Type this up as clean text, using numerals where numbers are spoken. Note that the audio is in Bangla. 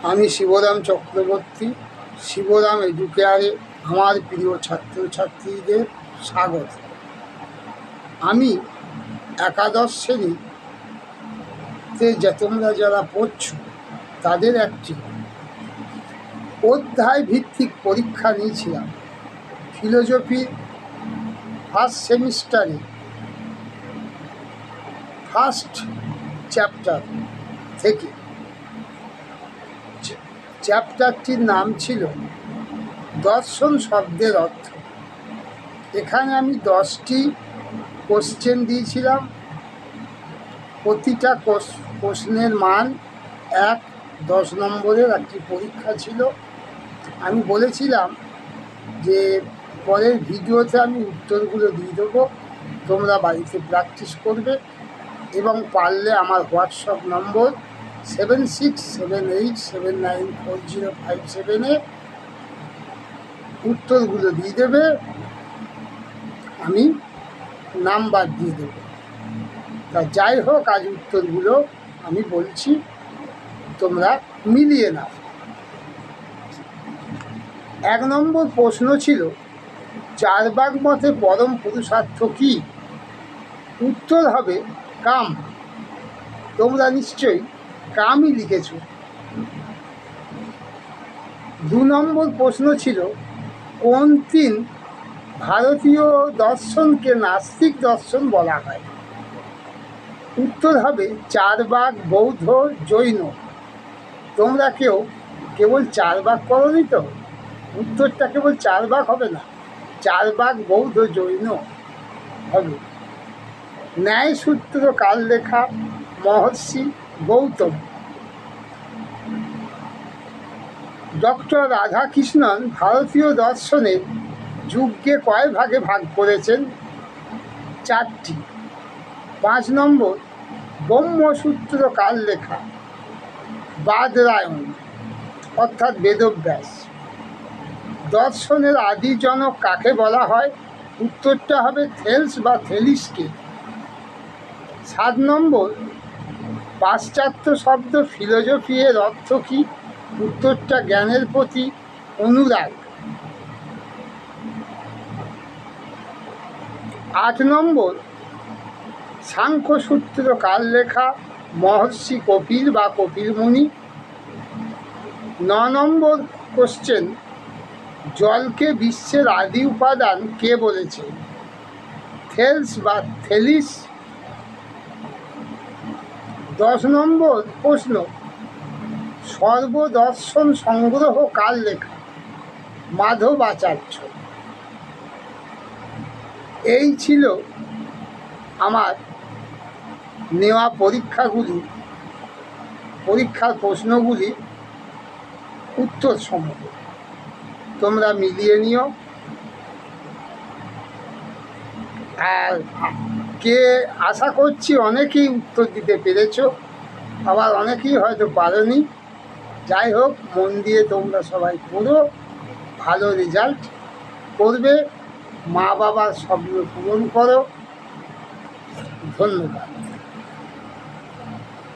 আমি শিবরাম চক্রবর্তী। শিবরাম এডুকেয়ারে আমার প্রিয় ছাত্রছাত্রীদের স্বাগত। আমি একাদশ শ্রেণীতে তোমরা যারা পড়ছো তাদের একটি অধ্যায় ভিত্তিক পরীক্ষা নিয়েছিলাম। ফিলোজফির ফার্স্ট সেমিস্টারে ফার্স্ট চ্যাপ্টার থেকে চ্যাপ্টারটির নাম ছিল দর্শন শব্দের অর্থ। এখানে আমি 10টি কোশ্চেন দিয়েছিলাম। প্রতিটা প্রশ্নের মান 10 নম্বরের একটি পরীক্ষা ছিল। আমি বলেছিলাম যে পরের ভিডিওতে আমি উত্তরগুলো দিয়ে দেবো, তোমরা বাড়িতে প্র্যাকটিস করবে এবং পারলে আমার হোয়াটসঅ্যাপ নম্বর 7678794057-এ উত্তরগুলো দিয়ে দেবে, আমি নাম্বার দিয়ে দেবো। তা যাই হোক, আজ উত্তরগুলো আমি বলছি, তোমরা মিলিয়ে নাও। 1 নম্বর প্রশ্ন ছিল, চারবাক মতে পরম পুরুষার্থ কি? উত্তর হবে কাম। তোমরা নিশ্চয়ই কামই লিখেছ। 2 নম্বর প্রশ্ন ছিল, কোন 3 ভারতীয় দর্শনকে নাস্তিক দর্শন বলা হয়? উত্তর হবে চারবাক, বৌদ্ধ, জৈন। তোমরা কেবল চারবাক করোনি তো? উত্তরটা কেবল চারবাক হবে না, চারবাক, বৌদ্ধ, জৈন হবে। ন্যায়সূত্র কার লেখা? মহর্ষি গৌতম। ডক্টর রাধাকৃষ্ণন ভারতীয় দর্শনের যুগকে কয় ভাগে ভাগ করেছেন? 4টি। 5 নম্বর, ব্রহ্মসূত্র কার লেখা? বাদরায়ণ অর্থাৎ বেদব্যাস। দর্শনের আদি জনক কাকে বলা হয়? উত্তরটা হবে থেলস বা থেলিসকে। 7 নম্বর, পাশ্চাত্য শব্দ ফিলোজফি এর অর্থ কী? উত্তরটা জ্ঞানের প্রতি অনুরাগ। 8 নম্বর, সাংখ্যসূত্র কার লেখা? মহর্ষি কপিল বা কপিল মুনি। 9 নম্বর কোশ্চেন, জলকে বিশ্বের আদি উপাদান কে বলেছে? থেলস বা থেলিস। 10 নম্বর প্রশ্ন, সর্বদর্শন সংগ্রহ কার লেখা? মাধবাচার্য। এই ছিল আমার নেওয়া পরীক্ষার প্রশ্নগুলি উত্তর সমূহ। তোমরা মিলিয়ে নিও। আর আশা করছি অনেকেই উত্তর দিতে পেরেছো, আবার অনেকেই হয়তো পারোনি। যাই হোক, মন দিয়ে তোমরা সবাই পড়ো, ভালো রেজাল্ট করবে, মা বাবার স্বপ্ন পূরণ করো। ধন্যবাদ।